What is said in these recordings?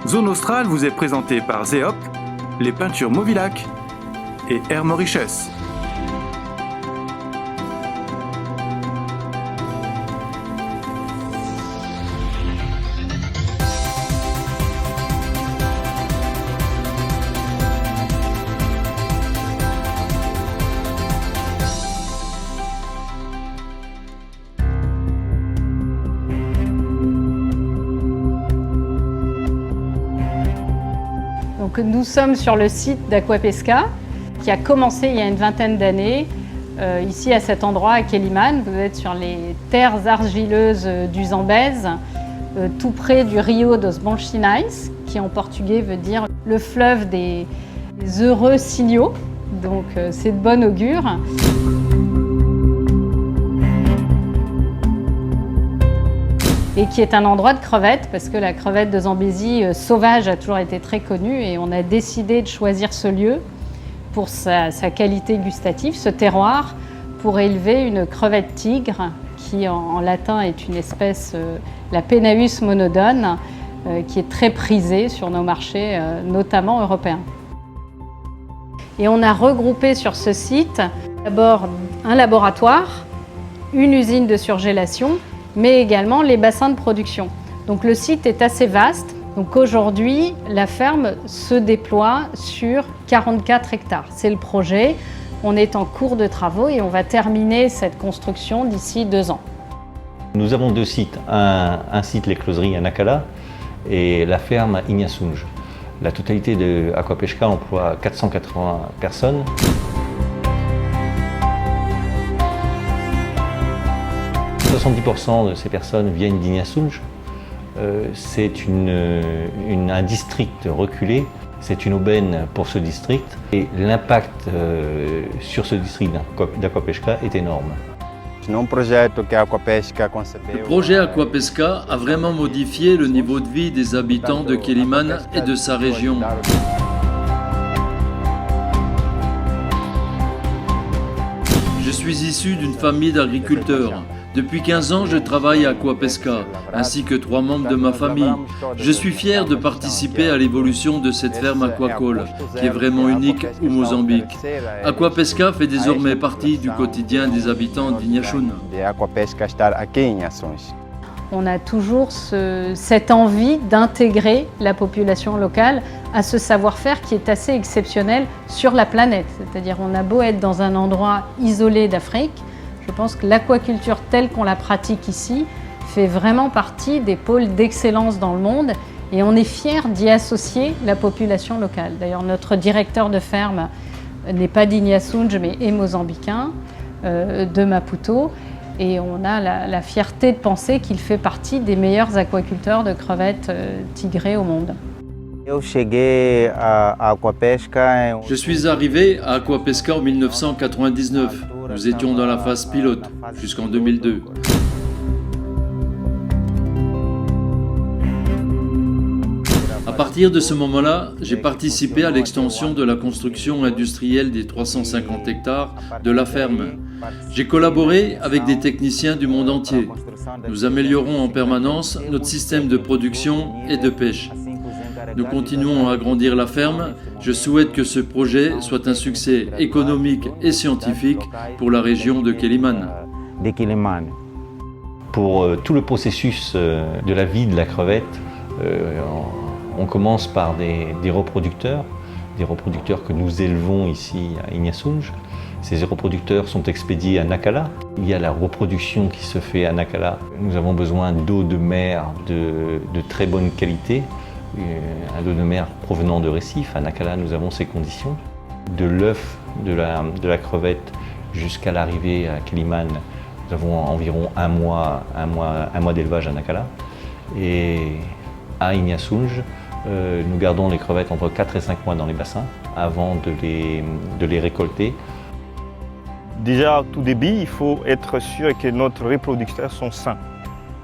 Zone Australe vous est présentée par Zeop, les peintures Movilac et Air Mauritius. Donc, nous sommes sur le site d'Aquapesca qui a commencé il y a une vingtaine d'années, ici à cet endroit à Quelimane. Vous êtes sur les terres argileuses du Zambèze, tout près du Rio dos Bons Sinais, qui en portugais veut dire le fleuve des heureux signaux. Donc c'est de bon augure. Et qui est un endroit de crevettes, parce que la crevette de Zambézie sauvage a toujours été très connue et on a décidé de choisir ce lieu pour sa qualité gustative, ce terroir, pour élever une crevette tigre, qui en latin est une espèce, la Penaeus monodone, qui est très prisée sur nos marchés, notamment européens. Et on a regroupé sur ce site d'abord un laboratoire, une usine de surgélation, mais également les bassins de production. Donc le site est assez vaste. Donc aujourd'hui, la ferme se déploie sur 44 hectares. C'est le projet. On est en cours de travaux et on va terminer cette construction d'ici 2 ans. Nous avons 2 sites, un site Les Closeries à Nacala et la ferme à Inhaçunge. La totalité de Aquapesca emploie 480 personnes. « 70% de ces personnes viennent d'Inhaçunge. C'est un district reculé, c'est une aubaine pour ce district et l'impact sur ce district d'Aquapesca est énorme. Le projet Aquapesca a vraiment modifié le niveau de vie des habitants de Quelimane et de sa région. Je suis issu d'une famille d'agriculteurs. Depuis 15 ans, je travaille à Aquapesca, ainsi que 3 membres de ma famille. Je suis fier de participer à l'évolution de cette ferme aquacole, qui est vraiment unique au Mozambique. Aquapesca fait désormais partie du quotidien des habitants d'Inhaçunge. On a toujours cette envie d'intégrer la population locale à ce savoir-faire qui est assez exceptionnel sur la planète. C'est-à-dire on a beau être dans un endroit isolé d'Afrique, je pense que l'aquaculture telle qu'on la pratique ici fait vraiment partie des pôles d'excellence dans le monde et on est fiers d'y associer la population locale. D'ailleurs, notre directeur de ferme n'est pas d'Inhaçunge mais est mozambicain, de Maputo, et on a la fierté de penser qu'il fait partie des meilleurs aquaculteurs de crevettes tigrées au monde. Je suis arrivé à Aquapesca en 1999. Nous étions dans la phase pilote jusqu'en 2002. À partir de ce moment-là, j'ai participé à l'extension de la construction industrielle des 350 hectares de la ferme. J'ai collaboré avec des techniciens du monde entier. Nous améliorons en permanence notre système de production et de pêche. Nous continuons à agrandir la ferme. Je souhaite que ce projet soit un succès économique et scientifique pour la région de Quelimane. Pour tout le processus de la vie de la crevette, on commence par des reproducteurs que nous élevons ici à Inhaçunge. Ces reproducteurs sont expédiés à Nacala. Il y a la reproduction qui se fait à Nacala. Nous avons besoin d'eau de mer de très bonne qualité. Un eau de mer provenant de Recife. À Nacala, nous avons ces conditions. De l'œuf de la crevette jusqu'à l'arrivée à Quelimane, nous avons environ un mois d'élevage à Nacala. Et à Inhaçunge, nous gardons les crevettes entre 4 et 5 mois dans les bassins avant de les récolter. Déjà, au tout début, il faut être sûr que nos reproducteurs sont sains.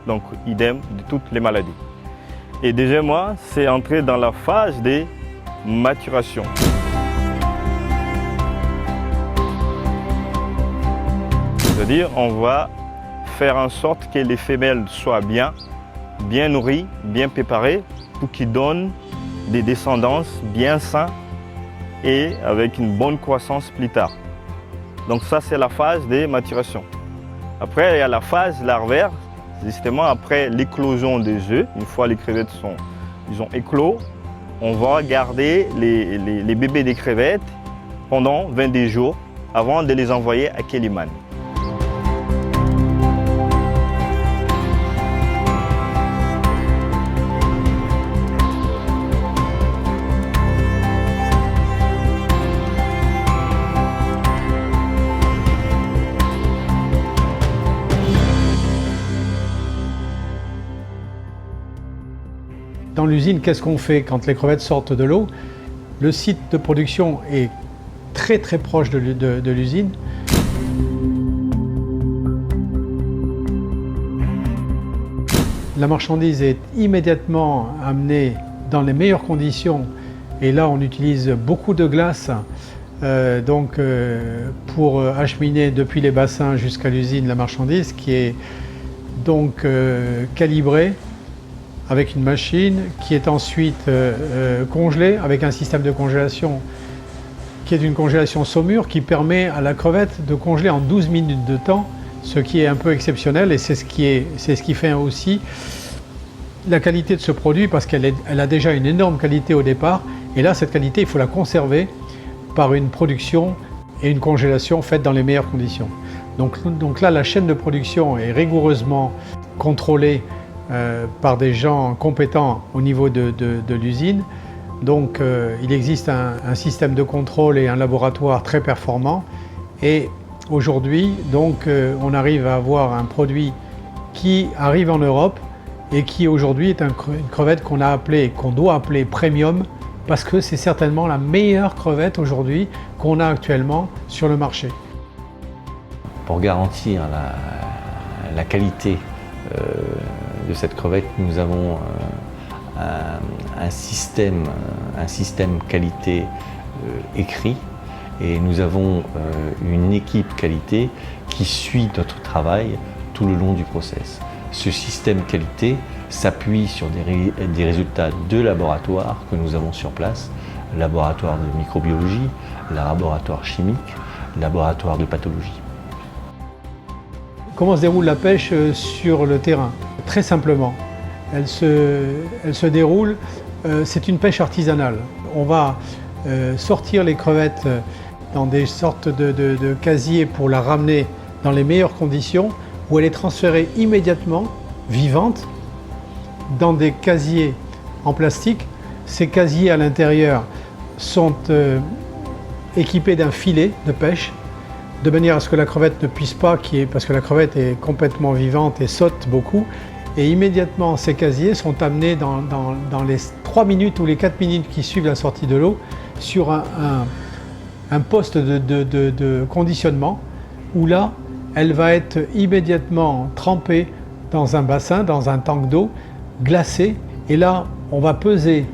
Donc, idem de toutes les maladies. Et deuxièmement, c'est entrer dans la phase de maturation. C'est-à-dire, on va faire en sorte que les femelles soient bien nourries, bien préparées, pour qu'ils donnent des descendances bien sains et avec une bonne croissance plus tard. Donc ça, c'est la phase de maturation. Après, il y a la phase larvaire, justement après l'éclosion des œufs. Une fois les crevettes ont éclos, on va garder les bébés des crevettes pendant 22 jours avant de les envoyer à Quelimane. Dans l'usine, qu'est-ce qu'on fait quand les crevettes sortent de l'eau? Le site de production est très proche de l'usine. La marchandise est immédiatement amenée dans les meilleures conditions et là on utilise beaucoup de glace pour acheminer depuis les bassins jusqu'à l'usine la marchandise qui est donc calibrée avec une machine qui est ensuite congelée avec un système de congélation qui est une congélation saumure qui permet à la crevette de congeler en 12 minutes de temps, ce qui est un peu exceptionnel et c'est ce qui fait aussi la qualité de ce produit parce qu'elle a déjà une énorme qualité au départ et là cette qualité il faut la conserver par une production et une congélation faites dans les meilleures conditions. Donc là la chaîne de production est rigoureusement contrôlée par des gens compétents au niveau de l'usine. Donc il existe un système de contrôle et un laboratoire très performant. Et aujourd'hui, on arrive à avoir un produit qui arrive en Europe et qui aujourd'hui est une crevette qu'on doit appeler premium parce que c'est certainement la meilleure crevette aujourd'hui qu'on a actuellement sur le marché. Pour garantir la qualité de cette crevette, nous avons un système qualité écrit et nous avons une équipe qualité qui suit notre travail tout le long du process. Ce système qualité s'appuie sur des résultats de laboratoire que nous avons sur place, laboratoire de microbiologie, laboratoire chimique, laboratoire de pathologie. Comment se déroule la pêche sur le terrain? Très simplement, elle se déroule, c'est une pêche artisanale. On va sortir les crevettes dans des sortes de casiers pour la ramener dans les meilleures conditions où elle est transférée immédiatement, vivante, dans des casiers en plastique. Ces casiers à l'intérieur sont équipés d'un filet de pêche de manière à ce que la crevette ne puisse pas, parce que la crevette est complètement vivante et saute beaucoup. Et immédiatement, ces casiers sont amenés dans les 3 minutes ou les 4 minutes qui suivent la sortie de l'eau sur un poste de conditionnement où là, elle va être immédiatement trempée dans un bassin, dans un tank d'eau, glacée. Et là, on va peser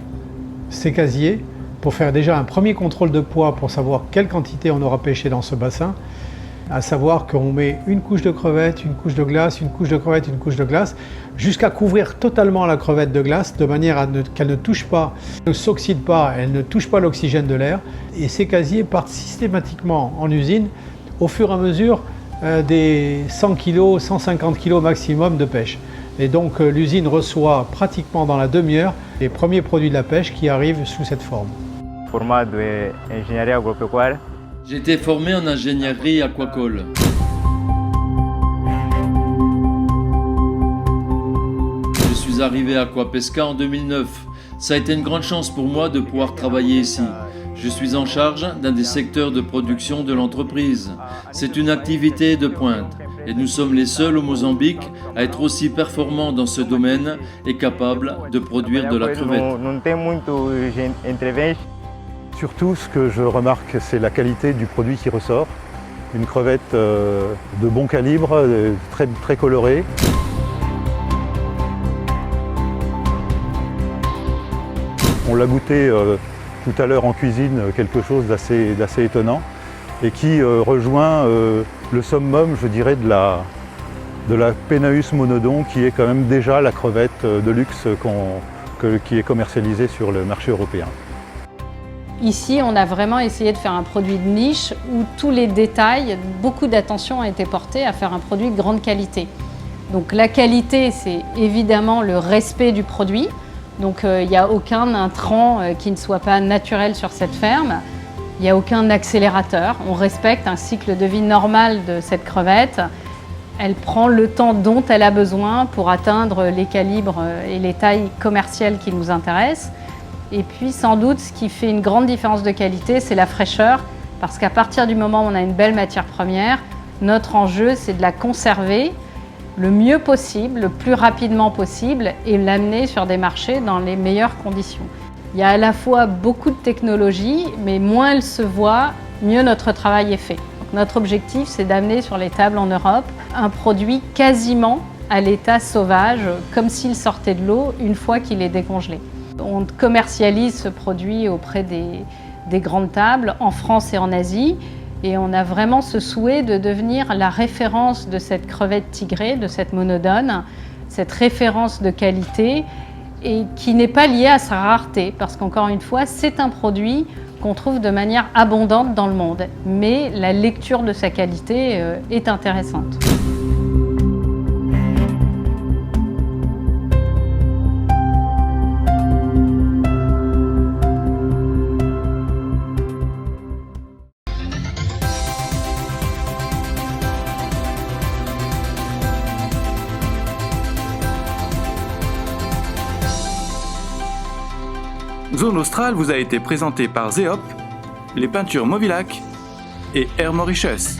ces casiers pour faire déjà un premier contrôle de poids pour savoir quelle quantité on aura pêché dans ce bassin. À savoir qu'on met une couche de crevettes, une couche de glace, une couche de crevettes, une couche de glace, jusqu'à couvrir totalement la crevette de glace, de manière à qu'elle ne touche pas, ne s'oxyde pas, elle ne touche pas l'oxygène de l'air. Et ces casiers partent systématiquement en usine au fur et à mesure des 100 kg, 150 kg maximum de pêche. Et donc l'usine reçoit pratiquement dans la demi-heure les premiers produits de la pêche qui arrivent sous cette forme. Formado en engenharia agropecuária. J'ai été formé en ingénierie aquacole. Je suis arrivé à Aquapesca en 2009. Ça a été une grande chance pour moi de pouvoir travailler ici. Je suis en charge d'un des secteurs de production de l'entreprise. C'est une activité de pointe et nous sommes les seuls au Mozambique à être aussi performants dans ce domaine et capables de produire de la crevette. Surtout, ce que je remarque, c'est la qualité du produit qui ressort. Une crevette de bon calibre, très colorée. On l'a goûté tout à l'heure en cuisine, quelque chose d'assez étonnant et qui rejoint le summum, je dirais, de la Penaeus monodon, qui est quand même déjà la crevette de luxe qui est commercialisé sur le marché européen. Ici, on a vraiment essayé de faire un produit de niche où tous les détails, beaucoup d'attention a été portée à faire un produit de grande qualité. Donc la qualité, c'est évidemment le respect du produit. Donc il n'y a aucun intrant qui ne soit pas naturel sur cette ferme. Il n'y a aucun accélérateur. On respecte un cycle de vie normal de cette crevette. Elle prend le temps dont elle a besoin pour atteindre les calibres et les tailles commerciales qui nous intéressent. Et puis sans doute, ce qui fait une grande différence de qualité, c'est la fraîcheur. Parce qu'à partir du moment où on a une belle matière première, notre enjeu, c'est de la conserver le mieux possible, le plus rapidement possible et l'amener sur des marchés dans les meilleures conditions. Il y a à la fois beaucoup de technologies, mais moins elles se voient, mieux notre travail est fait. Donc notre objectif, c'est d'amener sur les tables en Europe un produit quasiment à l'état sauvage, comme s'il sortait de l'eau une fois qu'il est décongelé. On commercialise ce produit auprès des grandes tables en France et en Asie. Et on a vraiment ce souhait de devenir la référence de cette crevette tigrée, de cette monodone, cette référence de qualité et qui n'est pas liée à sa rareté. Parce qu'encore une fois, c'est un produit qu'on trouve de manière abondante dans le monde. Mais la lecture de sa qualité est intéressante. Zone Australe vous a été présentée par Zeop, les peintures Movilac et Air Mauritius.